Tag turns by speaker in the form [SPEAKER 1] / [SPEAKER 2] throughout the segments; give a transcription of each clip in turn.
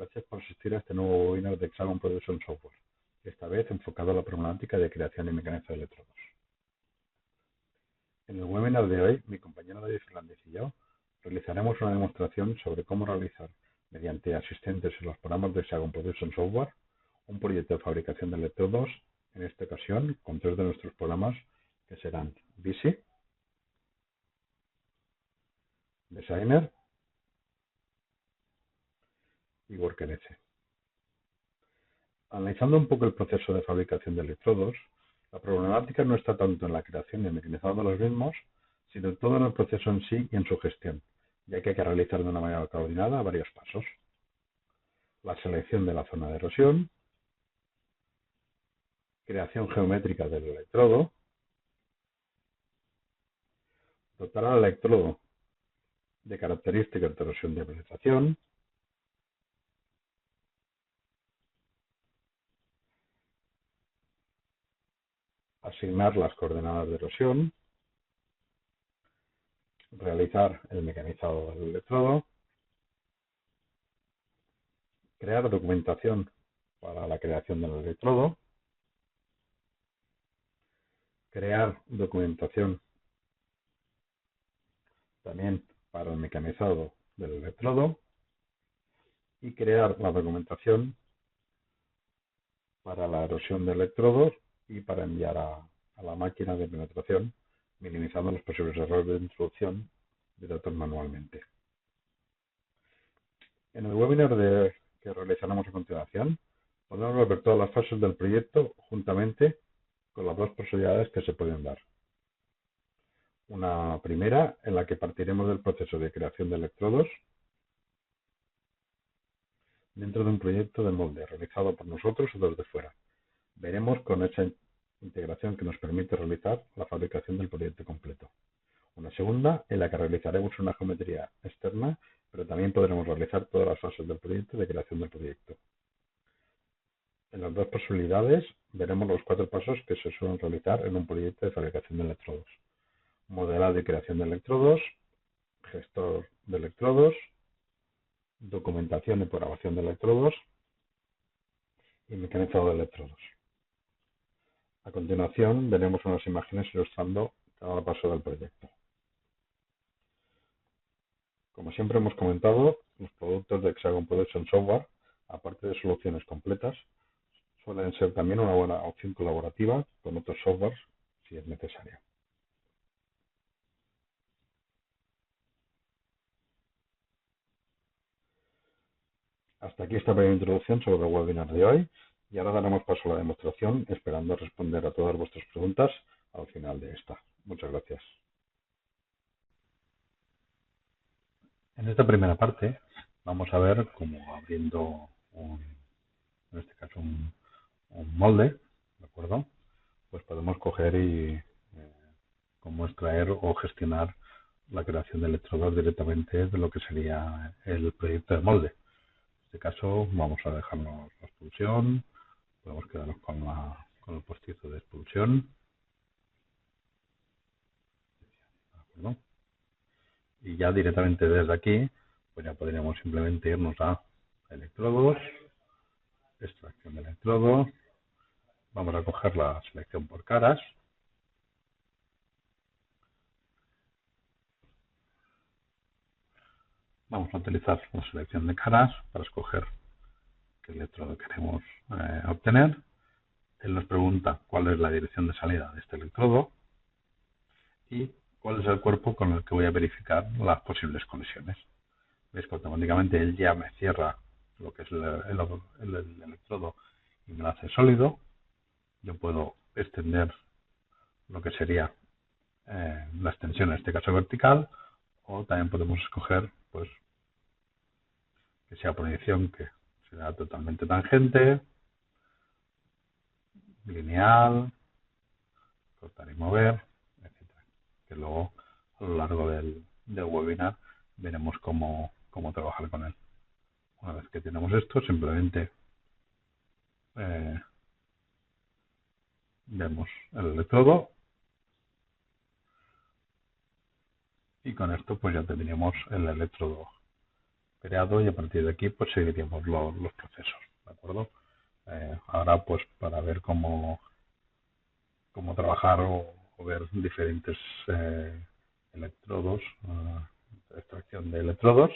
[SPEAKER 1] Gracias por asistir a este nuevo webinar de Hexagon Production Software, esta vez enfocado a la problemática de creación y mecanizado de electrodos. En el webinar de hoy, mi compañero David Fernández y yo realizaremos una demostración sobre cómo realizar, mediante asistentes en los programas de Hexagon Production Software, un proyecto de fabricación de electrodos, en esta ocasión con tres de nuestros programas que serán Visi, Designer y WorkerEdge. Analizando un poco el proceso de fabricación de electrodos, la problemática no está tanto en la creación y el mecanizado de los mismos, sino todo en el proceso en sí y en su gestión, ya que hay que realizar de una manera coordinada varios pasos. La selección de la zona de erosión, creación geométrica del electrodo, dotar al electrodo de características de erosión de penetración, asignar las coordenadas de erosión, realizar el mecanizado del electrodo, crear documentación para la creación del electrodo, crear documentación también para el mecanizado del electrodo y crear la documentación para la erosión de electrodos y para enviar a la máquina de penetración, minimizando los posibles errores de introducción de datos manualmente. En el webinar que realizaremos a continuación, podremos ver todas las fases del proyecto juntamente con las dos posibilidades que se pueden dar. Una primera, en la que partiremos del proceso de creación de electrodos dentro de un proyecto de molde realizado por nosotros o desde fuera. Veremos con esa integración que nos permite realizar la fabricación del proyecto completo. Una segunda, en la que realizaremos una geometría externa, pero también podremos realizar todas las fases del proyecto de creación del proyecto. En las dos posibilidades veremos los 4 pasos que se suelen realizar en un proyecto de fabricación de electrodos. Modelado y creación de electrodos, gestor de electrodos, documentación y programación de electrodos y mecanizado de electrodos. A continuación veremos unas imágenes ilustrando cada paso del proyecto. Como siempre hemos comentado, los productos de Hexagon Production Software, aparte de soluciones completas, suelen ser también una buena opción colaborativa con otros softwares si es necesario. Hasta aquí esta breve introducción sobre el webinar de hoy y ahora daremos paso a la demostración esperando responder a todas vuestras preguntas al final de esta. Muchas gracias. En esta primera parte vamos a ver cómo abriendo en este caso un molde, ¿de acuerdo? Pues podemos coger y cómo extraer o gestionar la creación de electrodos directamente de lo que sería el proyecto de molde. En este caso vamos a dejarnos la expulsión, podemos quedarnos con el postizo de expulsión, ¿de acuerdo? Y ya directamente desde aquí pues ya podríamos simplemente irnos a electrodos, extracción de electrodo, vamos a coger la selección por caras, vamos a utilizar la selección de caras para escoger qué electrodo queremos obtener. Él nos pregunta cuál es la dirección de salida de este electrodo y cuál es el cuerpo con el que voy a verificar las posibles conexiones. Veis que automáticamente él ya me cierra lo que es el electrodo y me lo hace sólido. Yo puedo extender lo que sería la extensión, en este caso vertical, o también podemos escoger pues que sea proyección que será totalmente tangente, lineal, cortar y mover, etcétera. Que luego a lo largo del webinar veremos cómo trabajar con él. Una vez que tenemos esto, simplemente vemos el electrodo y con esto pues ya tendríamos el electrodo creado y a partir de aquí pues seguiríamos los procesos, ¿de acuerdo? Ahora pues para ver cómo trabajar o ver diferentes electrodos, extracción de electrodos,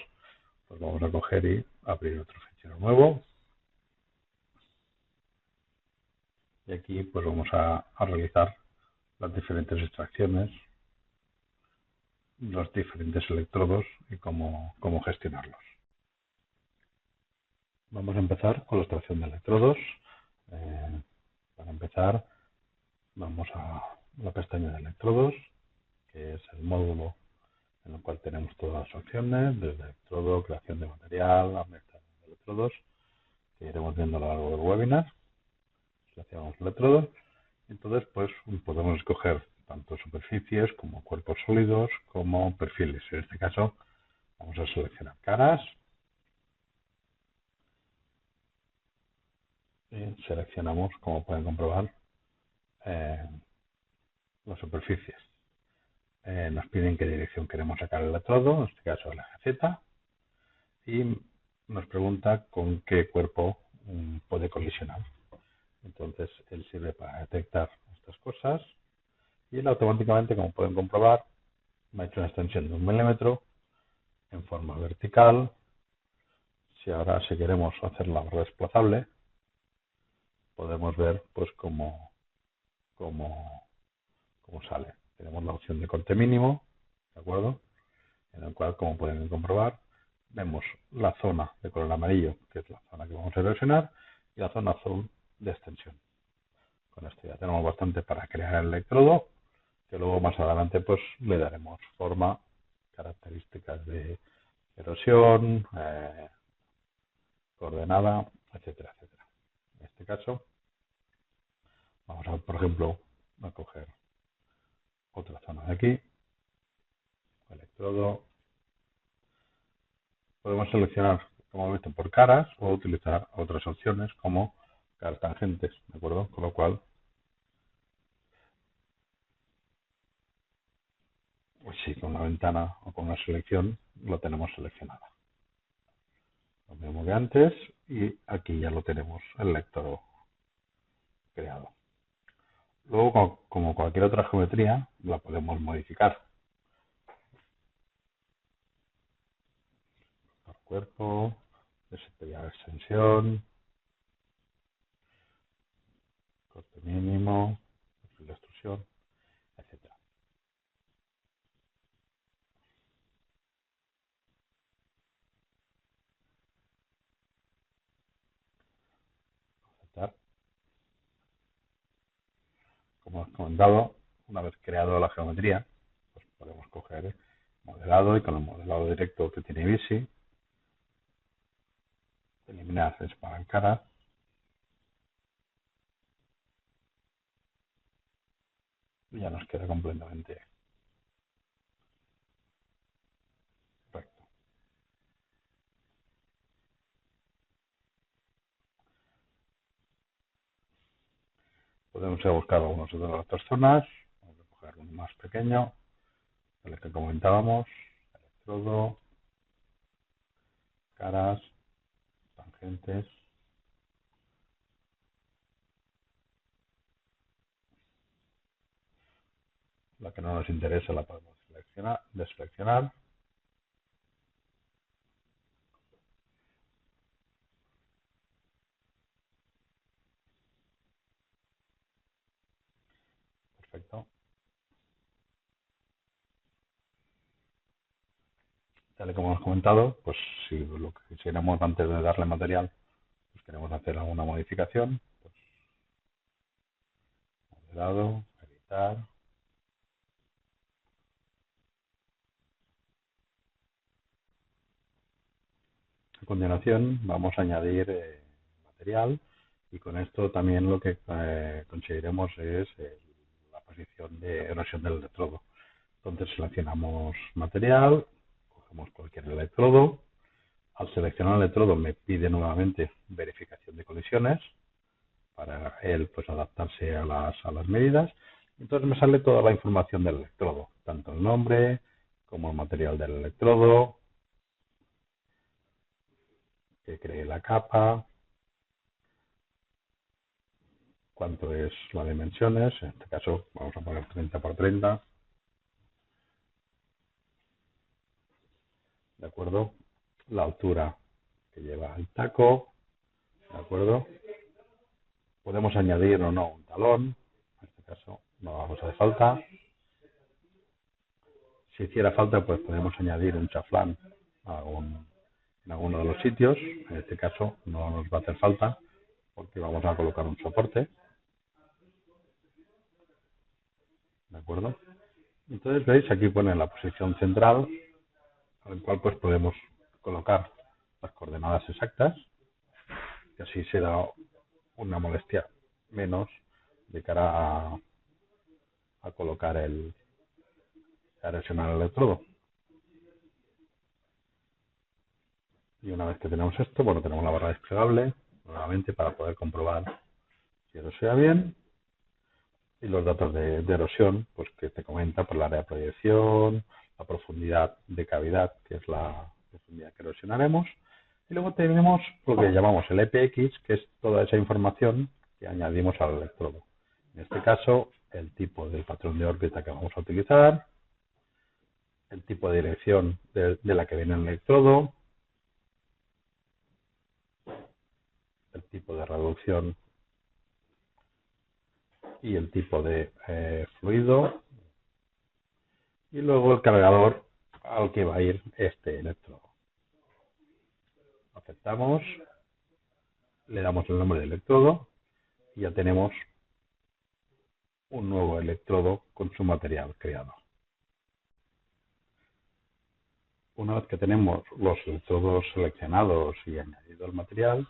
[SPEAKER 1] pues vamos a coger y abrir otro fichero nuevo. Y aquí pues vamos a realizar las diferentes extracciones, los diferentes electrodos y cómo gestionarlos. Vamos a empezar con la extracción de electrodos. Para empezar vamos a la pestaña de electrodos, que es el módulo en el cual tenemos todas las opciones, desde electrodo, creación de material, administración de electrodos, que iremos viendo a lo largo del webinar. Seleccionamos electrodos. Entonces, pues podemos escoger tanto superficies como cuerpos sólidos como perfiles. En este caso, vamos a seleccionar caras y seleccionamos, como pueden comprobar, las superficies. Nos piden qué dirección queremos sacar el electrodo, en este caso el eje Z, y nos pregunta con qué cuerpo puede colisionar. Entonces, él sirve para detectar estas cosas y él automáticamente, como pueden comprobar, me ha hecho una extensión de 1 milímetro en forma vertical. Si ahora si queremos hacer la barra desplazable, podemos ver pues cómo sale. Tenemos la opción de corte mínimo, ¿de acuerdo? En el cual, como pueden comprobar, vemos la zona de color amarillo, que es la zona que vamos a seleccionar, y la zona azul de extensión. Con esto ya tenemos bastante para crear el electrodo, que luego más adelante pues le daremos forma, características de erosión, coordenada, etcétera, etcétera. En este caso, vamos a, por ejemplo, a coger otra zona de aquí, electrodo. Podemos seleccionar, como visto, por caras o utilizar otras opciones como caras tangentes, ¿de acuerdo? Con lo cual, pues sí, con una ventana o con una selección lo tenemos seleccionada. Lo mismo que antes y aquí ya lo tenemos el electrodo creado. Luego, como cualquier otra geometría, la podemos modificar. Por cuerpo, desarrollar extensión, corte mínimo, perfil de extrusión, etcétera. Aceptar. Como os he comentado, una vez creado la geometría, pues podemos coger modelado y con el modelado directo que tiene Visi, eliminar separar caras y ya nos queda completamente recto. Podemos ir a buscar algunas de las otras zonas. Vamos a coger uno más pequeño, el que comentábamos, electrodo, caras, tangentes. La que no nos interesa la podemos deseleccionar. Perfecto. Tal y como hemos comentado, pues si lo que quisiéramos antes de darle material, pues queremos hacer alguna modificación, pues modelado, editar. A continuación vamos a añadir material y con esto también lo que conseguiremos es la posición de erosión del electrodo. Entonces seleccionamos material, cogemos cualquier electrodo. Al seleccionar el electrodo me pide nuevamente verificación de colisiones para él pues adaptarse a las medidas. Entonces me sale toda la información del electrodo, tanto el nombre como el material del electrodo, que cree la capa, cuánto es las dimensiones, en este caso vamos a poner 30 por 30, ¿de acuerdo? La altura que lleva el taco, ¿de acuerdo? Podemos añadir o no un talón, en este caso no vamos a hacer falta. Si hiciera falta, pues podemos añadir un chaflán en alguno de los sitios. En este caso no nos va a hacer falta porque vamos a colocar un soporte, ¿de acuerdo? Entonces, veis, aquí pone la posición central, al cual pues podemos colocar las coordenadas exactas, que así será una molestia menos de cara a colocar a erosionar el electrodo. Y una vez que tenemos esto, bueno, tenemos la barra desplegable, nuevamente para poder comprobar si erosiona bien. Y los datos de erosión, pues que te comenta por el área de proyección, la profundidad de cavidad, que es la profundidad que erosionaremos. Y luego tenemos lo que llamamos el EPX, que es toda esa información que añadimos al electrodo. En este caso, el tipo del patrón de órbita que vamos a utilizar, el tipo de dirección de la que viene el electrodo, el tipo de reducción y el tipo de fluido, y luego el cargador al que va a ir este electrodo. Aceptamos, le damos el nombre del electrodo y ya tenemos un nuevo electrodo con su material creado. Una vez que tenemos los electrodos seleccionados y añadido el material,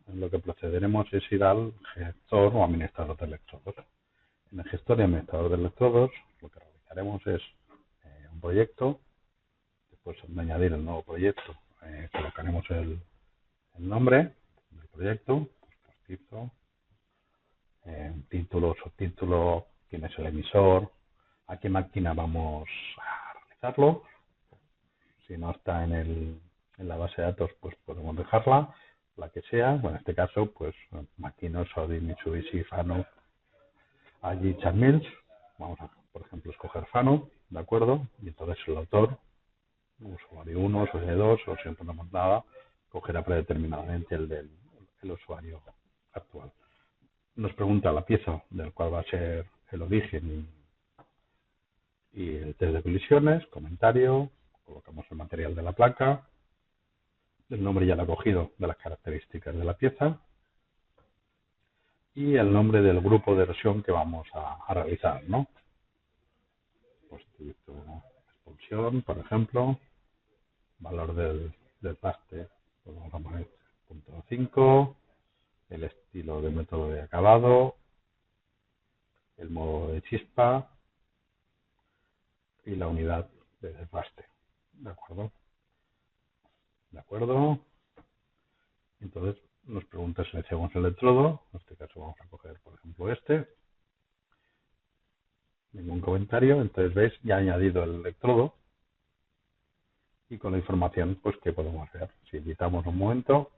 [SPEAKER 1] lo que procederemos es ir al gestor o administrador de electrodos. En el gestor y administrador de electrodos lo que realizaremos es un proyecto. Después de añadir el nuevo proyecto colocaremos el nombre del proyecto, postizo, título, subtítulo, quién es el emisor, a qué máquina vamos a realizarlo. Si no está en la base de datos, pues podemos dejarla, la que sea. Bueno, en este caso, pues Makino, Sodi, Mitsubishi, Fano, allí Mills. Vamos a, por ejemplo, escoger Fano, ¿de acuerdo? Y entonces el autor, usuario 1, usuario 2, o si no ponemos nada, cogerá predeterminadamente el del usuario actual. Nos pregunta la pieza del cual va a ser el origen y el test de colisiones, comentario, colocamos el material de la placa, el nombre ya lo ha cogido de las características de la pieza y el nombre del grupo de erosión que vamos a realizar, ¿no? Pues expulsión, por ejemplo, valor del paste, pues vamos a poner 0.5, el estilo de método de acabado, el modo de chispa y la unidad de desbaste. ¿De acuerdo? ¿De acuerdo? Entonces nos pregunta si seleccionamos el electrodo. En este caso vamos a coger, por ejemplo, este. Ningún comentario. Entonces, ¿veis? Ya he añadido el electrodo. Y con la información, pues, ¿qué podemos ver? Si editamos un momento,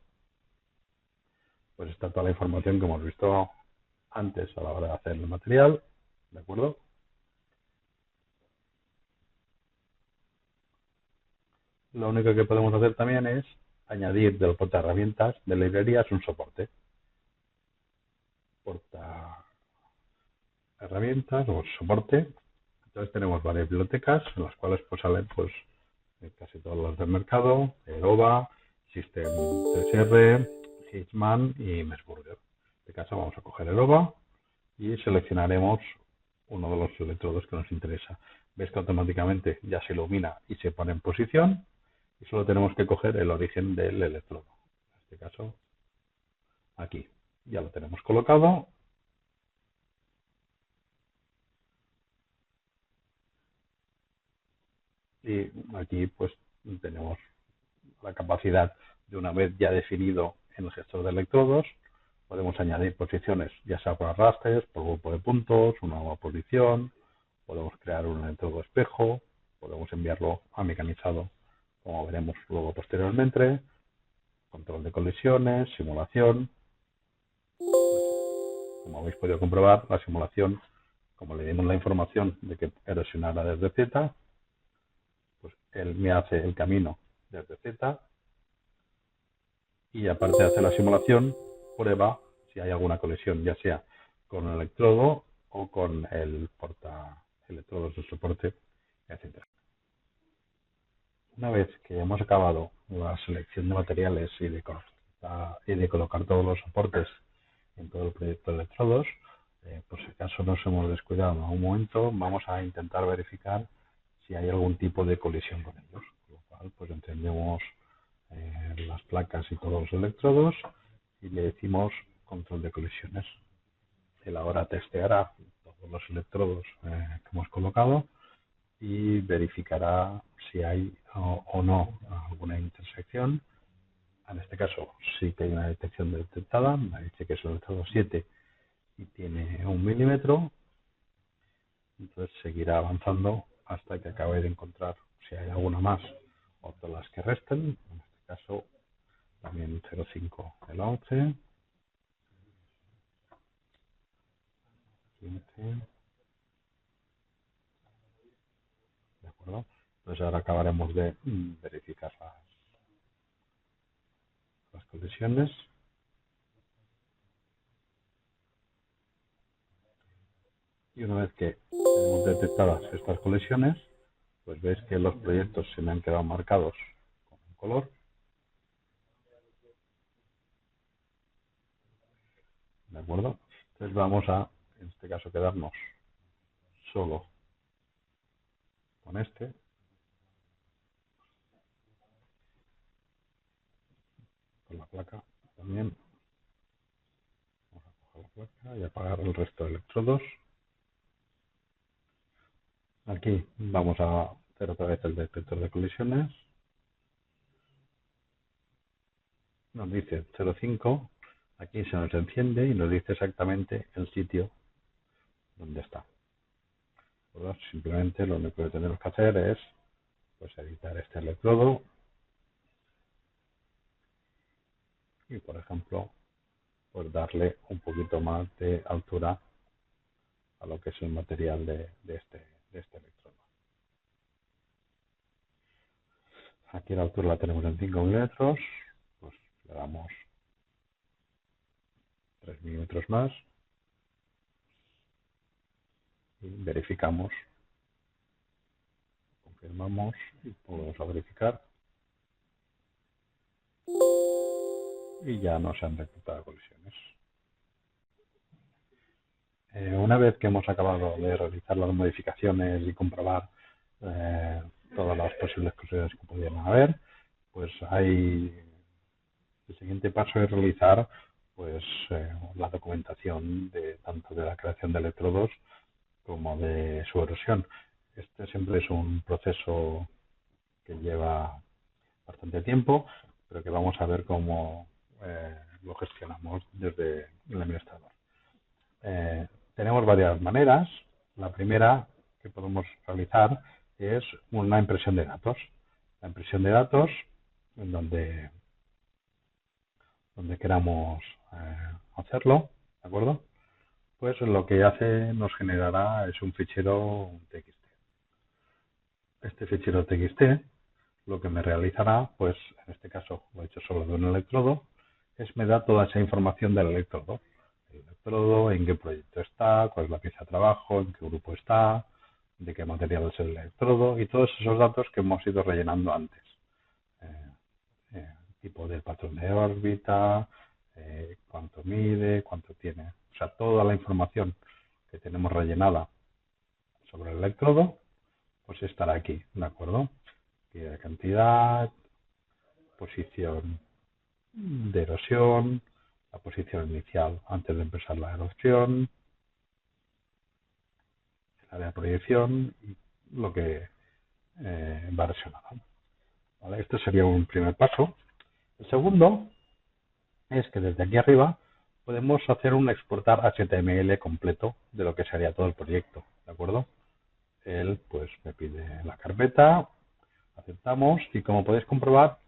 [SPEAKER 1] pues está toda la información que hemos visto antes a la hora de hacer el material. ¿De acuerdo? Lo único que podemos hacer también es añadir del porta herramientas de librerías un soporte. Porta herramientas o soporte. Entonces tenemos varias bibliotecas en las cuales pues salen pues casi todos los del mercado, EOVA, System 3R, Hitman y Meshburger. En este caso vamos a coger EOVA y seleccionaremos uno de los electrodos que nos interesa. Ves que automáticamente ya se ilumina y se pone en posición y solo tenemos que coger el origen del electrodo. En este caso, aquí. Ya lo tenemos colocado. Y aquí pues tenemos la capacidad de, una vez ya definido en el gestor de electrodos, podemos añadir posiciones ya sea por arrastres, por grupo de puntos, una nueva posición, podemos crear un electrodo espejo, podemos enviarlo a mecanizado como veremos luego posteriormente, control de colisiones, simulación. Como habéis podido comprobar, la simulación, como le dimos la información de que erosionara desde Z, pues él me hace el camino desde Z y aparte de hacer la simulación, prueba si hay alguna colisión, ya sea con el electrodo o con el porta electrodos de soporte, etc. Una vez que hemos acabado la selección de materiales y de colocar todos los soportes en todo el proyecto de electrodos, por si acaso nos hemos descuidado en algún momento, vamos a intentar verificar si hay algún tipo de colisión con ellos. Con lo cual, pues encendemos las placas y todos los electrodos y le decimos control de colisiones. Él ahora testeará todos los electrodos que hemos colocado y verificará si hay o no alguna intersección. En este caso sí que hay una detección detectada, me dice que es el electrodo 7 y tiene 1 milímetro, entonces seguirá avanzando hasta que acabe de encontrar si hay alguna más o todas las que resten, en este caso también 0,5 el 11, 15, ¿de acuerdo? Entonces ahora acabaremos de verificar las colisiones. Y una vez que tenemos detectadas estas colisiones, pues veis que los proyectos se me han quedado marcados con un color. ¿De acuerdo? Entonces vamos a, en este caso, quedarnos solo con este. Con la placa también. Vamos a coger la placa y apagar el resto de electrodos. Aquí vamos a hacer otra vez el detector de colisiones. Nos dice 0,5. Aquí se nos enciende y nos dice exactamente el sitio donde está. Simplemente lo único que tenemos que hacer es pues editar este electrodo y, por ejemplo, pues darle un poquito más de altura a lo que es el material de este electrodo. Aquí la altura la tenemos en 5 milímetros, pues le damos 3 milímetros más y verificamos, confirmamos y volvemos a verificar y ya no se han detectado colisiones. Una vez que hemos acabado de realizar las modificaciones y comprobar todas las posibles colisiones que pudieran haber, pues el siguiente paso es realizar pues la documentación de tanto de la creación de electrodos como de su erosión. Este siempre es un proceso que lleva bastante tiempo, pero que vamos a ver cómo lo gestionamos desde el administrador. Tenemos varias maneras. La primera que podemos realizar es una impresión de datos. La impresión de datos en donde queramos hacerlo, ¿de acuerdo? Pues lo que nos generará es un fichero TXT. Este fichero TXT lo que me realizará, pues en este caso lo he hecho solo de un electrodo, es me da toda esa información del electrodo. El electrodo, en qué proyecto está, cuál es la pieza de trabajo, en qué grupo está, de qué material es el electrodo y todos esos datos que hemos ido rellenando antes. Tipo de patrón de órbita, cuánto mide, cuánto tiene. O sea, toda la información que tenemos rellenada sobre el electrodo, pues estará aquí, ¿de acuerdo? De cantidad, posición de erosión, la posición inicial antes de empezar la erosión, el área de proyección y lo que va erosionado. ¿Vale? Este sería un primer paso. El segundo es que desde aquí arriba podemos hacer un exportar HTML completo de lo que sería todo el proyecto, ¿de acuerdo? Él pues me pide la carpeta, aceptamos y como podéis comprobar,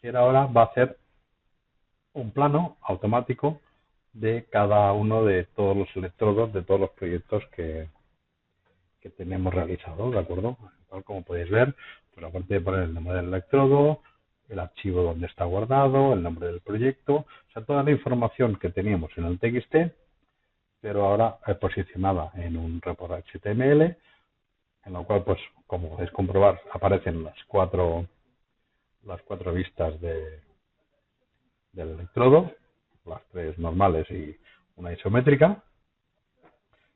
[SPEAKER 1] él ahora va a hacer un plano automático de cada uno de todos los electrodos de todos los proyectos que tenemos realizados, ¿de acuerdo? Como podéis ver, pues aparte de poner el nombre del electrodo, el archivo donde está guardado, el nombre del proyecto, o sea, toda la información que teníamos en el TXT, pero ahora posicionada en un report HTML, en lo cual, pues, como podéis comprobar, aparecen las cuatro vistas del electrodo, las tres normales y una isométrica,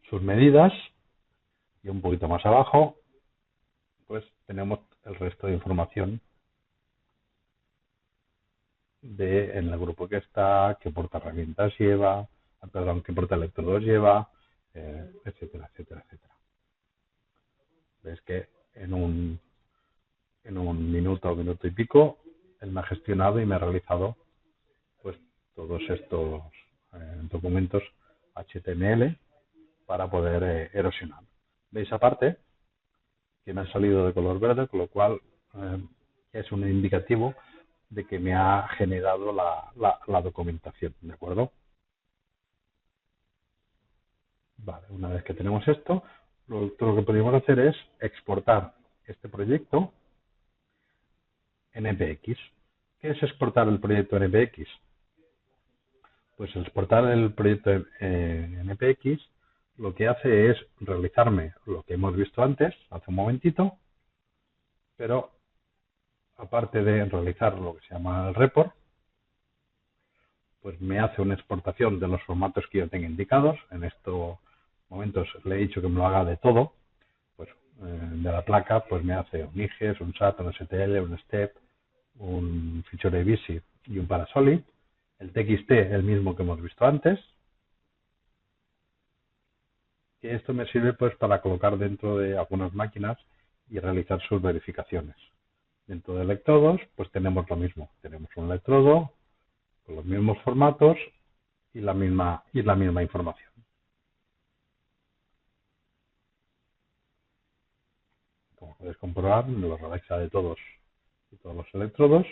[SPEAKER 1] sus medidas, y un poquito más abajo, pues tenemos el resto de información en el grupo que está, qué portaherramientas lleva, perdón, qué portaelectrodos lleva, etcétera, etcétera, etcétera. Veis que en un minuto y pico, él me ha gestionado y me ha realizado pues todos estos documentos HTML para poder erosionar. Veis aparte que me ha salido de color verde, con lo cual es un indicativo de que me ha generado la documentación, ¿de acuerdo? Vale, una vez que tenemos esto, lo que podemos hacer es exportar este proyecto en NPX. ¿Qué es exportar el proyecto en NPX? Pues exportar el proyecto en NPX lo que hace es realizarme lo que hemos visto antes, hace un momentito, pero aparte de realizar lo que se llama el report, pues me hace una exportación de los formatos que yo tenga indicados. En estos momentos le he dicho que me lo haga de todo, pues de la placa, pues me hace un IGES, un SAT, un STL, un STEP, un Feature Visit y un Parasolid. El TXT, el mismo que hemos visto antes. Y esto me sirve pues para colocar dentro de algunas máquinas y realizar sus verificaciones. Dentro de electrodos, pues tenemos lo mismo. Tenemos un electrodo con los mismos formatos y la misma información. Como podéis comprobar, me lo realiza de todos los electrodos.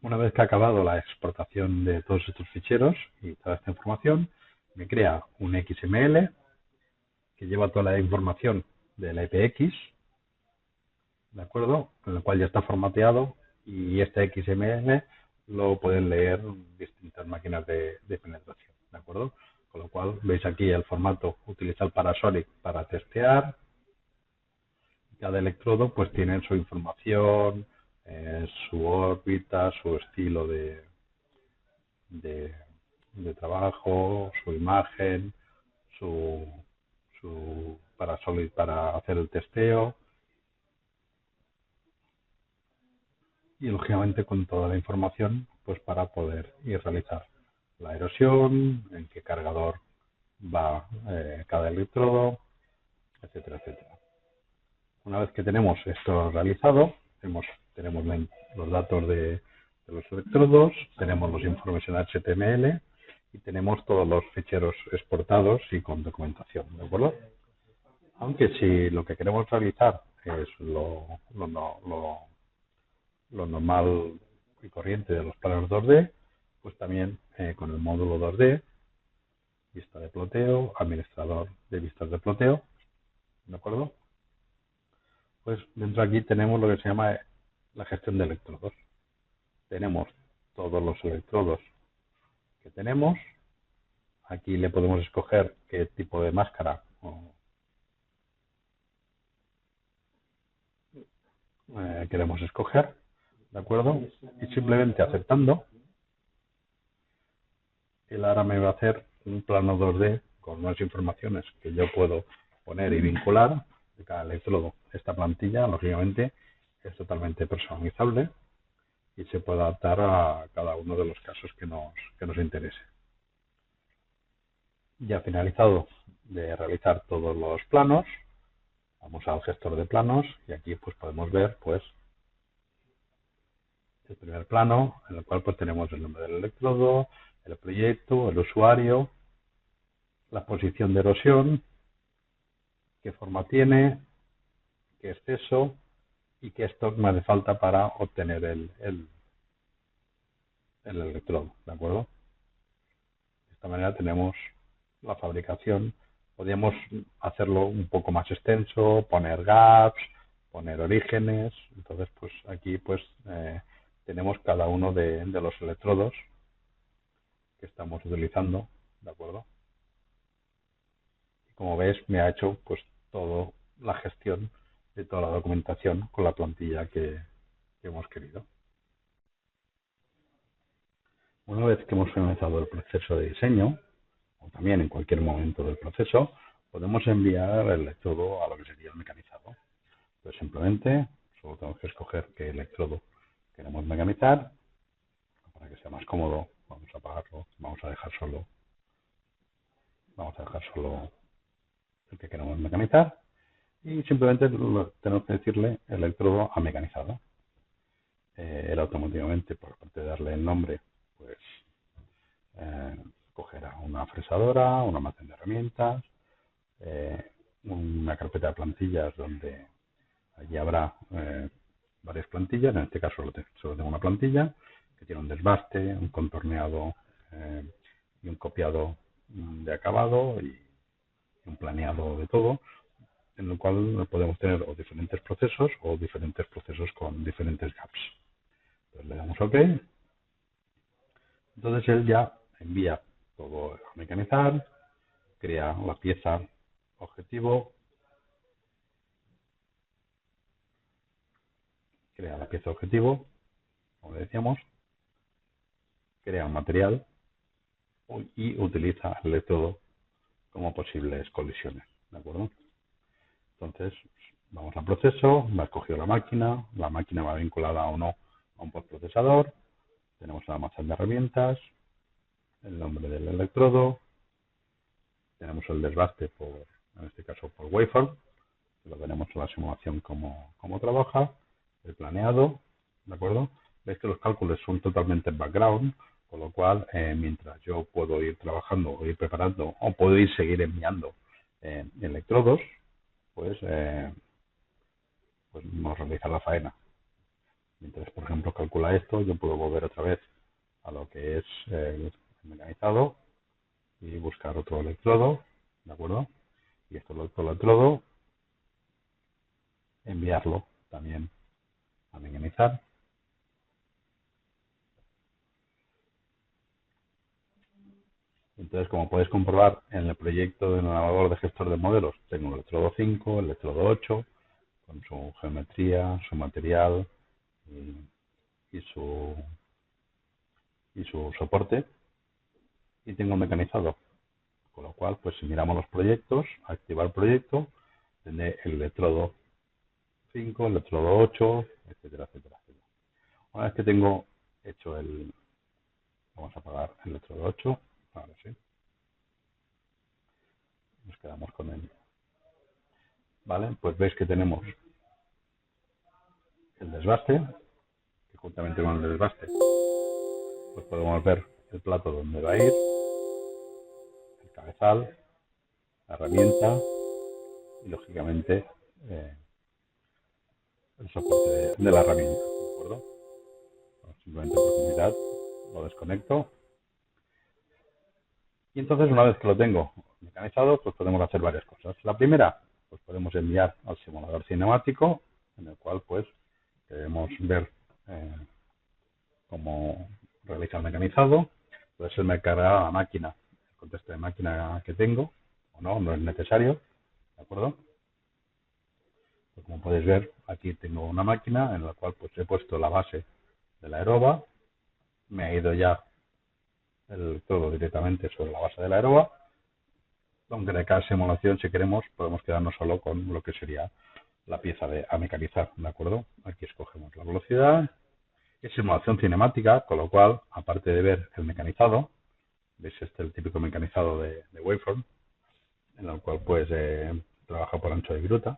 [SPEAKER 1] Una vez que ha acabado la exportación de todos estos ficheros y toda esta información, me crea un XML que lleva toda la información del EPX, ¿de acuerdo? Con el cual ya está formateado, y este XML lo pueden leer distintas máquinas de penetración, ¿de acuerdo? Con lo cual, veis aquí el formato, utiliza el Parasolic para testear. Cada electrodo pues tiene su información, su órbita, su estilo de trabajo, su imagen, su Parasolid para hacer el testeo, y lógicamente con toda la información pues para poder ir realizar la erosión, en qué cargador va cada electrodo, etcétera, etcétera. Una vez que tenemos esto realizado, tenemos los datos de los electrodos, tenemos los informes en HTML y tenemos todos los ficheros exportados y con documentación, ¿de acuerdo? Aunque si lo que queremos realizar es lo normal y corriente de los planos 2D, pues también con el módulo 2D, vista de ploteo, administrador de vistas de ploteo, ¿de acuerdo? Pues dentro de aquí tenemos lo que se llama la gestión de electrodos. Tenemos todos los electrodos que tenemos. Aquí le podemos escoger qué tipo de máscara queremos escoger, ¿de acuerdo? Y simplemente aceptando, él ahora me va a hacer un plano 2D con unas informaciones que yo puedo poner y vincular de cada electrodo. Esta plantilla, lógicamente, es totalmente personalizable y se puede adaptar a cada uno de los casos que nos interese. Ya finalizado de realizar todos los planos, vamos al gestor de planos y aquí pues podemos ver pues el primer plano, en el cual pues tenemos el nombre del electrodo, el proyecto, el usuario, la posición de erosión, qué forma tiene, qué exceso y qué stock me hace falta para obtener el electrodo, ¿de acuerdo? De esta manera tenemos la fabricación. Podríamos hacerlo un poco más extenso, poner gaps, poner orígenes. Entonces, pues aquí pues tenemos cada uno de los electrodos que estamos utilizando, ¿de acuerdo? Y como ves, me ha hecho pues toda la gestión de toda la documentación con la plantilla que hemos querido. Una vez que hemos finalizado el proceso de diseño, o también en cualquier momento del proceso, podemos enviar el electrodo a lo que sería el mecanizado. Pues simplemente solo tenemos que escoger qué electrodo queremos mecanizar. Para que sea más cómodo, vamos a apagarlo, vamos a dejar solo el que queremos mecanizar y simplemente tenemos que decirle electrodo a mecanizado. Él automáticamente, por parte de darle el nombre, pues cogerá una fresadora, un almacén de herramientas, una carpeta de plantillas donde allí habrá varias plantillas. En este caso solo tengo una plantilla que tiene un desbaste, un contorneado y un copiado de acabado y un planeado de todo, en el cual podemos tener o diferentes procesos o diferentes procesos con diferentes gaps. Entonces le damos OK. Entonces él ya envía todo a mecanizar, crea la pieza objetivo, como decíamos, crea un material y utiliza el electrodo como posibles colisiones, ¿de acuerdo? Entonces, vamos al proceso, me ha escogido la máquina va vinculada o no a un postprocesador, tenemos el almacén de herramientas, el nombre del electrodo, tenemos el desbaste en este caso por waveform, lo tenemos en la simulación como trabaja, el planeado, ¿de acuerdo? Veis que los cálculos son totalmente en background, con lo cual mientras yo puedo ir trabajando o ir preparando o puedo ir seguir enviando electrodos, pues nos realiza la faena. Mientras, por ejemplo, calcula esto, yo puedo volver otra vez a lo que es el mecanizado y buscar otro electrodo, ¿de acuerdo? Y otro electrodo, enviarlo también a mecanizar. Entonces, como puedes comprobar en el proyecto del navegador de gestor de modelos, tengo el electrodo 5, el electrodo 8, con su geometría, su material y su soporte, y tengo mecanizado. Con lo cual, pues si miramos los proyectos, activar proyecto, tendré el electrodo 5, el electrodo 8, etcétera, etcétera, etcétera. Una vez que tengo hecho vamos a apagar el electrodo 8, ahora sí. Nos quedamos con él. Vale, pues veis que tenemos el desbaste, que juntamente con el desbaste, pues podemos ver el plato donde va a ir, el cabezal, la herramienta y lógicamente el soporte de la herramienta, ¿de acuerdo? Simplemente por comodidad lo desconecto. Y entonces, una vez que lo tengo mecanizado, pues podemos hacer varias cosas. La primera, pues podemos enviar al simulador cinemático, en el cual pues queremos ver cómo realiza el mecanizado. Entonces él me cargará la máquina, el contexto de máquina que tengo, o no es necesario, ¿de acuerdo? Pues como podéis ver, aquí tengo una máquina en la cual pues he puesto la base de la aeroba, me ha ido ya todo directamente sobre la base de la aeroba, aunque de cada simulación, si queremos, podemos quedarnos solo con lo que sería la pieza a mecanizar, ¿de acuerdo? Aquí escogemos la velocidad, es simulación cinemática, con lo cual, aparte de ver el mecanizado, veis el típico mecanizado de waveform, en el cual pues trabaja por ancho de viruta,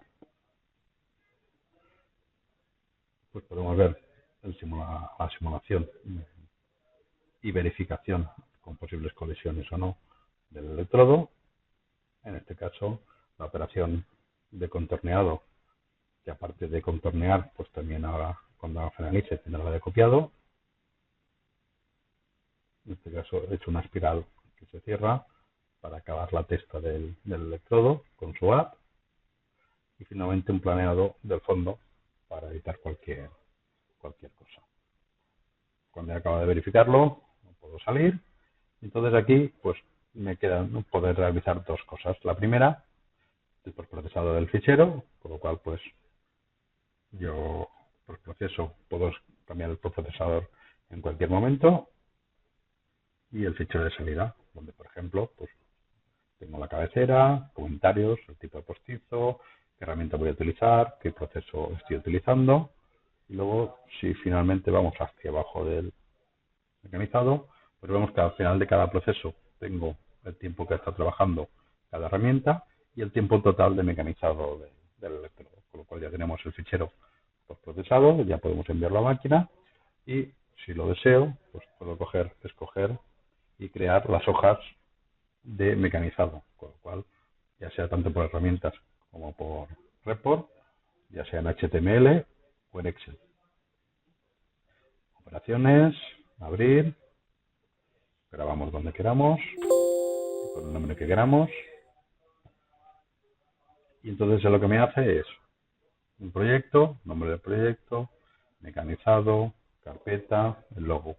[SPEAKER 1] pues podemos ver la simulación y verificación con posibles colisiones o no del electrodo. En este caso, la operación de contorneado que aparte de contornear, pues también ahora cuando finalice tendrá de copiado. En este caso he hecho una espiral que se cierra para acabar la testa del electrodo con su app, y finalmente un planeado del fondo para evitar cualquier cosa. Cuando he acabado de verificarlo, puedo salir. Entonces aquí pues me quedan poder realizar dos cosas. La primera, el procesado del fichero, por lo cual pues yo por proceso puedo cambiar el procesador en cualquier momento, y el fichero de salida, donde por ejemplo pues tengo la cabecera, comentarios, el tipo de postizo, qué herramienta voy a utilizar, qué proceso estoy utilizando, y luego si finalmente vamos hacia abajo del mecanizado, pues vemos que al final de cada proceso tengo el tiempo que está trabajando cada herramienta y el tiempo total de mecanizado del electrodo, con lo cual ya tenemos el fichero procesado, ya podemos enviarlo a máquina, y si lo deseo, pues puedo escoger y crear las hojas de mecanizado, con lo cual ya sea tanto por herramientas como por report, ya sea en HTML o en Excel. Operaciones, abrir, grabamos donde queramos, con el nombre que queramos, y entonces lo que me hace es un proyecto, nombre del proyecto, mecanizado, carpeta, el logo,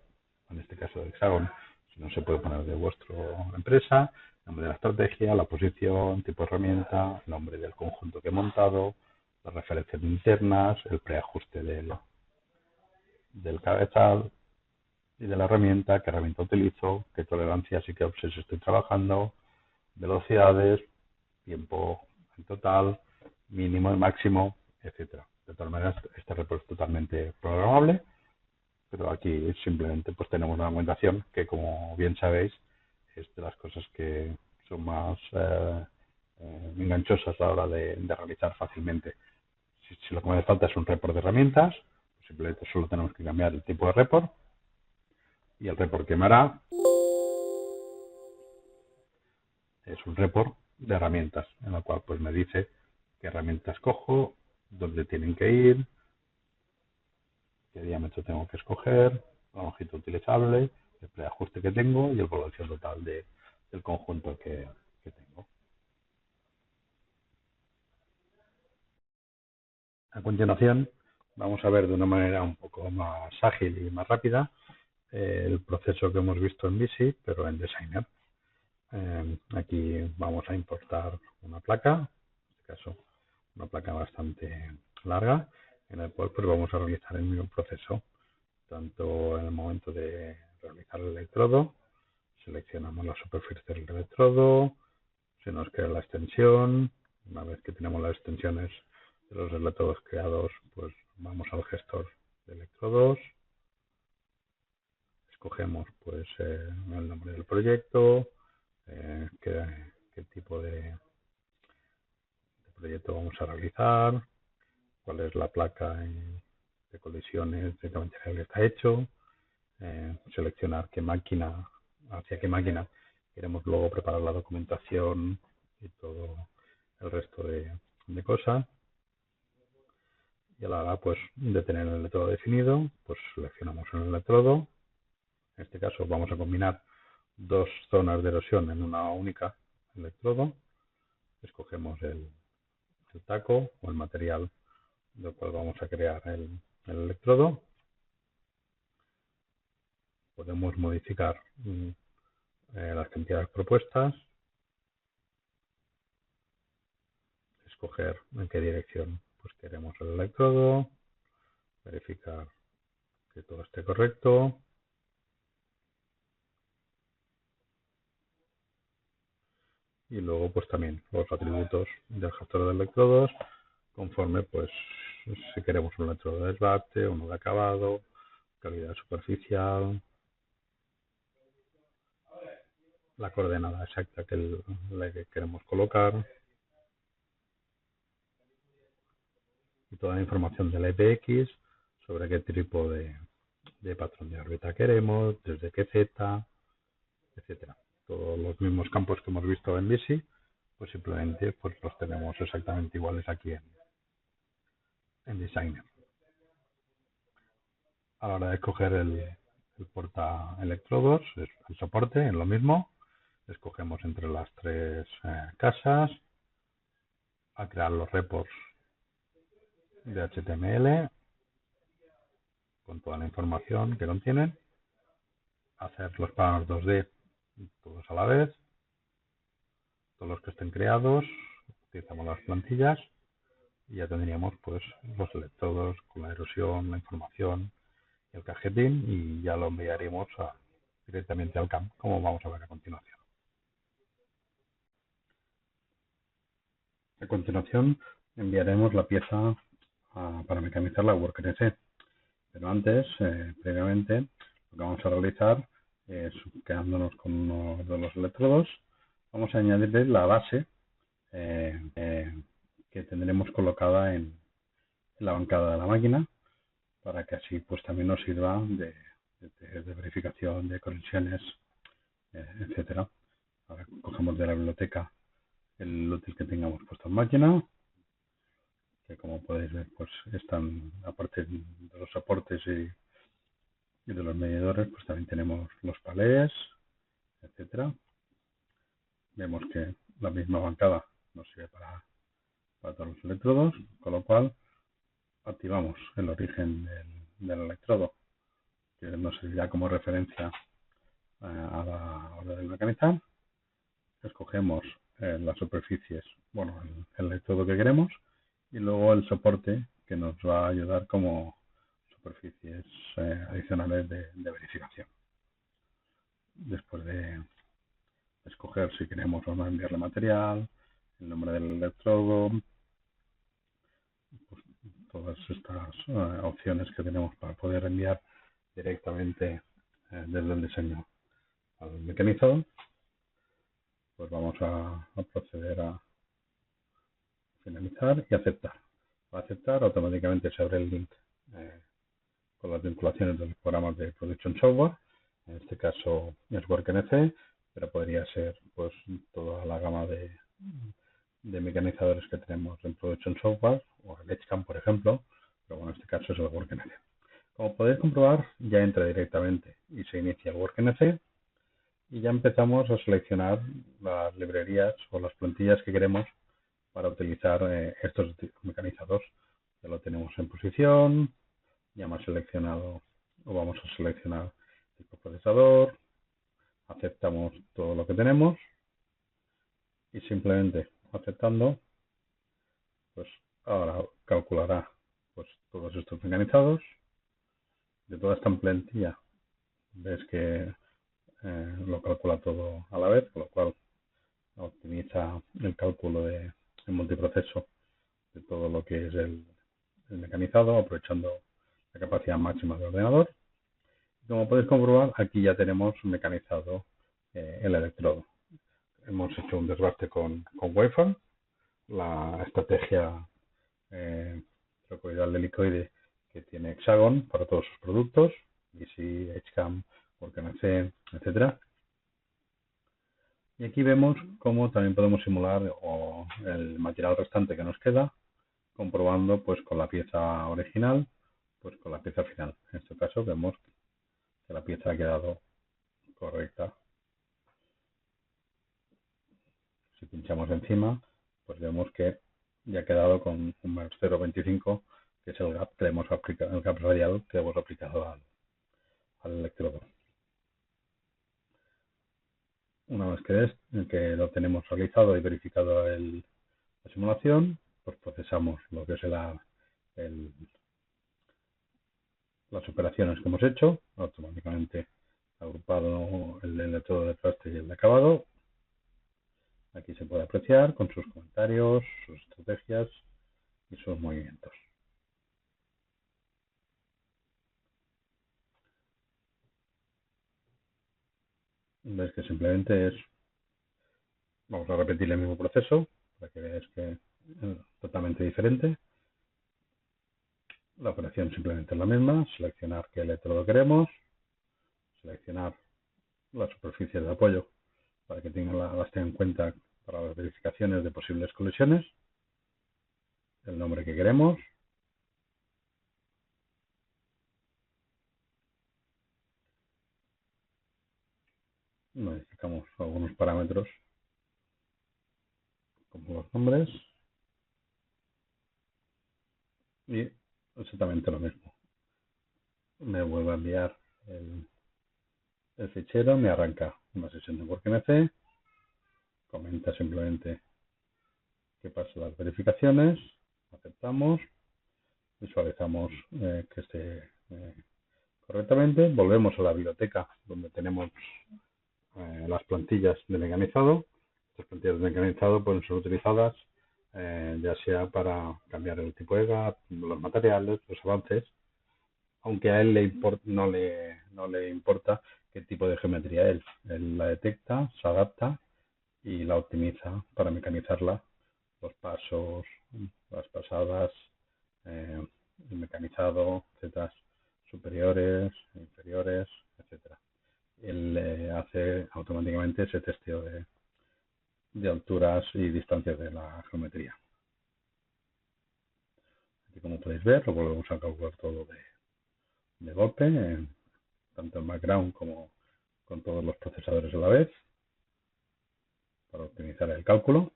[SPEAKER 1] en este caso de Hexagon, si no se puede poner de vuestra empresa, nombre de la estrategia, la posición, tipo de herramienta, nombre del conjunto que he montado, las referencias internas, el preajuste del cabezal y de la herramienta, qué herramienta utilizo, qué tolerancias y qué offsets estoy trabajando, velocidades, tiempo en total, mínimo y máximo, etcétera. De todas maneras, este report es totalmente programable, pero aquí simplemente pues tenemos una documentación que, como bien sabéis, es de las cosas que son más enganchosas a la hora de realizar fácilmente. Si lo que me falta es un report de herramientas, pues simplemente solo tenemos que cambiar el tipo de report, y el report que me hará es un report de herramientas, en el cual pues me dice qué herramientas cojo, dónde tienen que ir, qué diámetro tengo que escoger, la longitud utilizable, el preajuste que tengo y el valor total del conjunto que tengo. A continuación, vamos a ver de una manera un poco más ágil y más rápida el proceso que hemos visto en Visy, pero en Designer. Aquí vamos a importar una placa, en este caso una placa bastante larga, en el cual pues vamos a realizar el mismo proceso, tanto en el momento de realizar el electrodo, seleccionamos la superficie del electrodo, se nos crea la extensión, una vez que tenemos las extensiones de los electrodos creados, pues vamos al gestor de electrodos, escogemos pues el nombre del proyecto, qué tipo de proyecto vamos a realizar, cuál es la placa de colisiones, de qué material está hecho, seleccionar hacia qué máquina queremos luego preparar la documentación y todo el resto de cosas. Y a la hora pues de tener el electrodo definido, pues seleccionamos el electrodo. En este caso vamos a combinar dos zonas de erosión en una única electrodo. Escogemos el taco o el material del cual vamos a crear el electrodo. Podemos modificar las cantidades propuestas, escoger en qué dirección pues queremos el electrodo, verificar que todo esté correcto, y luego pues también los atributos del gestor de electrodos, conforme pues si queremos un electrodo de desbaste, uno de acabado, calidad superficial, la coordenada exacta que queremos colocar, y toda la información del EPX sobre qué tipo de patrón de órbita queremos, desde qué z, etcétera. Todos los mismos campos que hemos visto en Visy, pues simplemente pues los tenemos exactamente iguales aquí en Designer. A la hora de escoger el porta electrodos, el soporte, es lo mismo. Escogemos entre las tres casas, a crear los repos de HTML con toda la información que contienen, hacer los planos 2D todos a la vez, todos los que estén creados, utilizamos las plantillas y ya tendríamos pues los electrodos con la erosión, la información, el cajetín, y ya lo enviaríamos directamente al CAM, como vamos a ver a continuación. A continuación enviaremos la pieza para mecanizar la WorkNC. Pero antes, previamente, lo que vamos a realizar es, quedándonos con uno de los electrodos, vamos a añadirle la base que tendremos colocada en la bancada de la máquina, para que así pues también nos sirva de verificación de conexiones, etcétera. Ahora cogemos de la biblioteca el útil que tengamos puesto en máquina, que como podéis ver pues están, aparte de los soportes y de los medidores, pues también tenemos los palés, etcétera. Vemos que la misma bancada nos sirve para todos los electrodos, con lo cual activamos el origen del electrodo, que nos servirá como referencia a la hora de mecanizar. Escogemos las superficies, bueno, el electrodo que queremos, y luego el soporte, que nos va a ayudar como superficies adicionales de verificación. Después de escoger si queremos o no enviarle material, el nombre del electrodo, pues todas estas opciones que tenemos para poder enviar directamente desde el diseño al mecanizado, pues vamos a proceder a finalizar y aceptar. Para aceptar, automáticamente se abre el link con las vinculaciones de los programas de Production Software. En este caso es WorkNC, pero podría ser pues toda la gama de mecanizadores que tenemos en Production Software, o el Edgecam, por ejemplo, pero bueno, en este caso es el WorkNC. Como podéis comprobar, ya entra directamente y se inicia el WorkNC, y ya empezamos a seleccionar las librerías o las plantillas que queremos para utilizar estos mecanizadores. Ya lo tenemos en posición, ya hemos seleccionado o vamos a seleccionar tipo procesador, aceptamos todo lo que tenemos y simplemente aceptando, pues ahora calculará pues todos estos mecanizados. De toda esta plantilla ves que lo calcula todo a la vez, con lo cual optimiza el cálculo de multiproceso de todo lo que es el mecanizado, aprovechando la capacidad máxima del ordenador. Como podéis comprobar, aquí ya tenemos mecanizado el electrodo. Hemos hecho un desbaste con Waveform, la estrategia trocoidal helicoide que tiene Hexagon para todos sus productos, DC, Edgecam, WorkNC, etcétera. Y aquí vemos cómo también podemos simular el material restante que nos queda, comprobando pues con la pieza original, pues con la pieza final. En este caso vemos que la pieza ha quedado correcta. Si pinchamos encima, pues vemos que ya ha quedado con un menos 0,25, que es el gap que hemos aplicado, el gap radial que hemos aplicado al electrodo. Una vez que lo tenemos realizado y verificado la simulación, pues procesamos lo que es las operaciones que hemos hecho, automáticamente agrupado el electrodo de traste y el de acabado. Aquí se puede apreciar con sus comentarios, sus estrategias y sus movimientos. Ves que simplemente vamos a repetir el mismo proceso para que veáis que es totalmente diferente. La operación simplemente es la misma: seleccionar qué electrodo queremos, seleccionar las superficies de apoyo para que las tengan en cuenta para las verificaciones de posibles colisiones, el nombre que queremos, modificamos algunos parámetros como los nombres y exactamente lo mismo. Me vuelve a enviar el fichero, me arranca una sesión de WorkMC, comenta simplemente que pase las verificaciones, aceptamos, visualizamos que esté correctamente, volvemos a la biblioteca donde tenemos las plantillas de mecanizado. Estas plantillas de mecanizado pueden ser utilizadas ya sea para cambiar el tipo de GAT, los materiales, los avances, aunque a él no le importa qué tipo de geometría es. Él la detecta, se adapta y la optimiza para mecanizarla, los pasos, las pasadas, el mecanizado, etcétera, superiores, inferiores, etcétera. Él hace automáticamente ese testeo de alturas y distancias de la geometría. Aquí, como podéis ver, lo volvemos a calcular todo de golpe, tanto en background como con todos los procesadores a la vez, para optimizar el cálculo.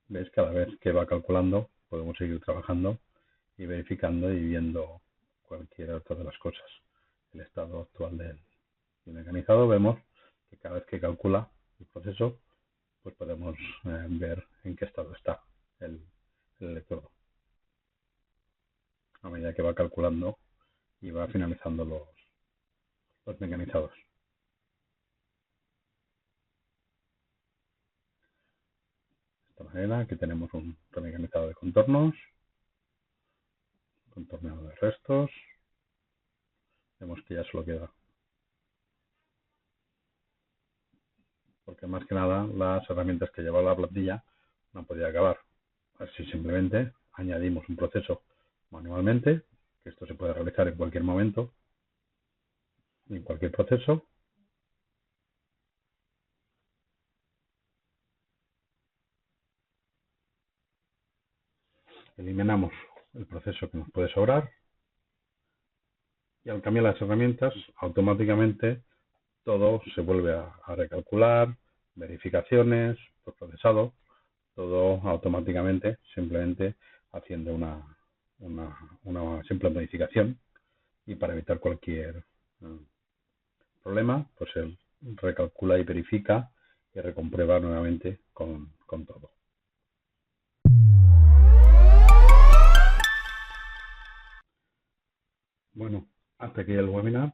[SPEAKER 1] ¿Veis? Cada vez que va calculando podemos seguir trabajando y verificando y viendo cualquier otra de las cosas. El estado actual del mecanizado, vemos que cada vez que calcula el proceso, pues podemos ver en qué estado está el electrodo a medida que va calculando y va finalizando los mecanizados. De esta manera, aquí tenemos un remecanizado de contornos, contorneado de restos. Vemos que ya solo queda, porque más que nada las herramientas que lleva la plantilla no han podido acabar. Así simplemente añadimos un proceso manualmente, que esto se puede realizar en cualquier momento, en cualquier proceso. Eliminamos el proceso que nos puede sobrar y al cambiar las herramientas automáticamente todo se vuelve a recalcular, verificaciones, procesado, todo automáticamente, simplemente haciendo una simple modificación, y para evitar cualquier problema, pues él recalcula y verifica y recomprueba nuevamente con todo. Bueno, hasta aquí el webinar.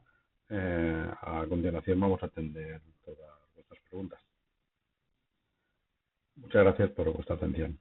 [SPEAKER 1] A continuación vamos a atender todas vuestras preguntas. Muchas gracias por vuestra atención.